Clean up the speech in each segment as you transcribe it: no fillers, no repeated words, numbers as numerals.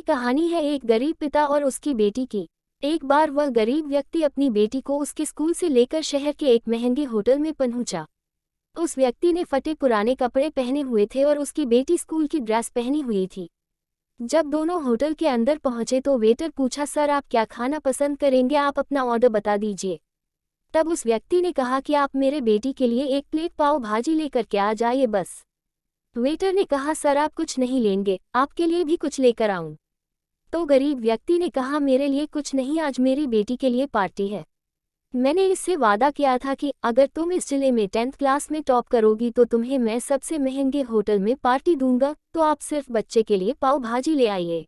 कहानी है एक गरीब पिता और उसकी बेटी की। एक बार वह गरीब व्यक्ति अपनी बेटी को उसके स्कूल से लेकर शहर के एक महंगे होटल में पहुंचा। उस व्यक्ति ने फटे पुराने कपड़े पहने हुए थे और उसकी बेटी स्कूल की ड्रेस पहनी हुई थी। जब दोनों होटल के अंदर पहुंचे तो वेटर पूछा, सर आप क्या खाना पसंद करेंगे, आप अपना ऑर्डर बता दीजिए। तब उस व्यक्ति ने कहा कि आप मेरे बेटी के लिए एक प्लेट पाव भाजी लेकर के आ जाइए बस। वेटर ने कहा, सर आप कुछ नहीं लेंगे, आपके लिए भी कुछ लेकर आऊं? तो गरीब व्यक्ति ने कहा, मेरे लिए कुछ नहीं, आज मेरी बेटी के लिए पार्टी है। मैंने इससे वादा किया था कि अगर तुम इस जिले में 10th क्लास में टॉप करोगी तो तुम्हें मैं सबसे महंगे होटल में पार्टी दूंगा, तो आप सिर्फ बच्चे के लिए पाव भाजी ले आइए।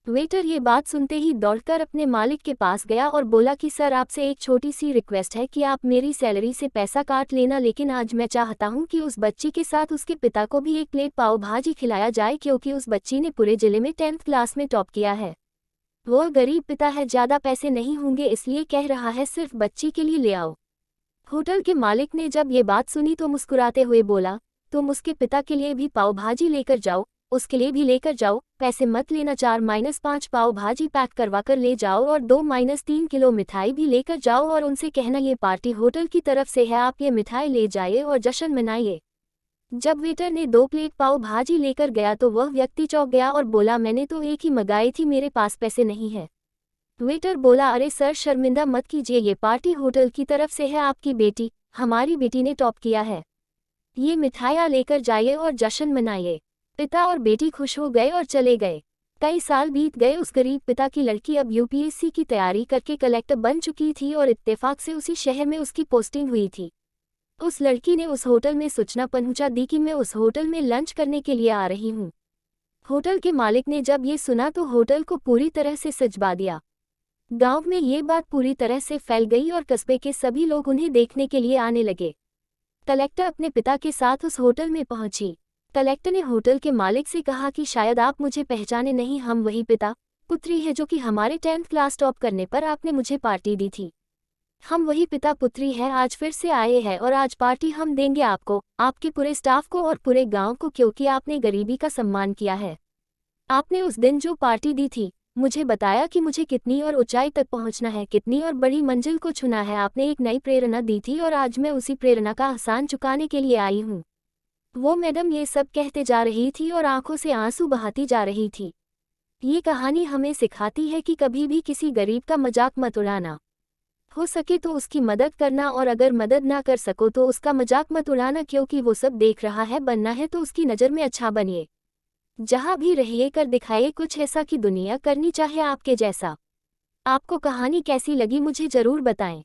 वेटर ये बात सुनते ही दौड़कर अपने मालिक के पास गया और बोला कि सर आपसे एक छोटी सी रिक्वेस्ट है कि आप मेरी सैलरी से पैसा काट लेना, लेकिन आज मैं चाहता हूं कि उस बच्ची के साथ उसके पिता को भी एक प्लेट पाव भाजी खिलाया जाए, क्योंकि उस बच्ची ने पूरे जिले में 10th क्लास में टॉप किया है। वो गरीब पिता है, ज़्यादा पैसे नहीं होंगे इसलिए कह रहा है, सिर्फ बच्ची के लिए ले आओ। होटल के मालिक ने जब ये बात सुनी तो मुस्कुराते हुए बोला, तुम उसके पिता के लिए भी पाव भाजी लेकर जाओ, उसके लिए भी लेकर जाओ, पैसे मत लेना, 4-5 पाव भाजी पैक करवा कर ले जाओ और 2-3 किलो मिठाई भी लेकर जाओ और उनसे कहना ये पार्टी होटल की तरफ से है, आप ये मिठाई ले जाइए और जश्न मनाइए। जब वेटर ने 2 प्लेट पाव भाजी लेकर गया तो वह व्यक्ति चौंक गया और बोला, मैंने तो एक ही मंगाई थी, मेरे पास पैसे नहीं है। वेटर बोला, अरे सर शर्मिंदा मत कीजिए, ये पार्टी होटल की तरफ से है, आपकी बेटी, हमारी बेटी ने टॉप किया है, ये मिठाइयाँ लेकर जाइए और जश्न मनाइए। पिता और बेटी खुश हो गए और चले गए। कई साल बीत गए। उस गरीब पिता की लड़की अब यूपीएससी की तैयारी करके कलेक्टर बन चुकी थी और इत्तेफाक से उसी शहर में उसकी पोस्टिंग हुई थी। उस लड़की ने उस होटल में सूचना पहुंचा दी कि मैं उस होटल में लंच करने के लिए आ रही हूं। होटल के मालिक ने जब ये सुना तो होटल को पूरी तरह से सजवा दिया। गांव में ये बात पूरी तरह से फैल गई और कस्बे के सभी लोग उन्हें देखने के लिए आने लगे। कलेक्टर अपने पिता के साथ उस होटल में पहुंची। कलेक्टर ने होटल के मालिक से कहा कि शायद आप मुझे पहचाने नहीं, हम वही पिता पुत्री है जो कि हमारे 10th क्लास टॉप करने पर आपने मुझे पार्टी दी थी। हम वही पिता पुत्री हैं, आज फिर से आए हैं और आज पार्टी हम देंगे आपको, आपके पूरे स्टाफ को और पूरे गांव को, क्योंकि आपने गरीबी का सम्मान किया है। आपने उस दिन जो पार्टी दी थी, मुझे बताया कि मुझे कितनी और ऊंचाई तक पहुंचना है, कितनी और बड़ी मंजिल को छूना है। आपने एक नई प्रेरणा दी थी और आज मैं उसी प्रेरणा का एहसान चुकाने के लिए आई हूँ। वो मैडम ये सब कहते जा रही थी और आंखों से आंसू बहाती जा रही थी। ये कहानी हमें सिखाती है कि कभी भी किसी गरीब का मजाक मत उड़ाना। हो सके तो उसकी मदद करना, और अगर मदद ना कर सको तो उसका मजाक मत उड़ाना, क्योंकि वो सब देख रहा है। बनना है तो उसकी नज़र में अच्छा बनिए। जहाँ भी रहिए कर दिखाइए कुछ ऐसा कि दुनिया करनी चाहे आपके जैसा। आपको कहानी कैसी लगी मुझे ज़रूर बताएं।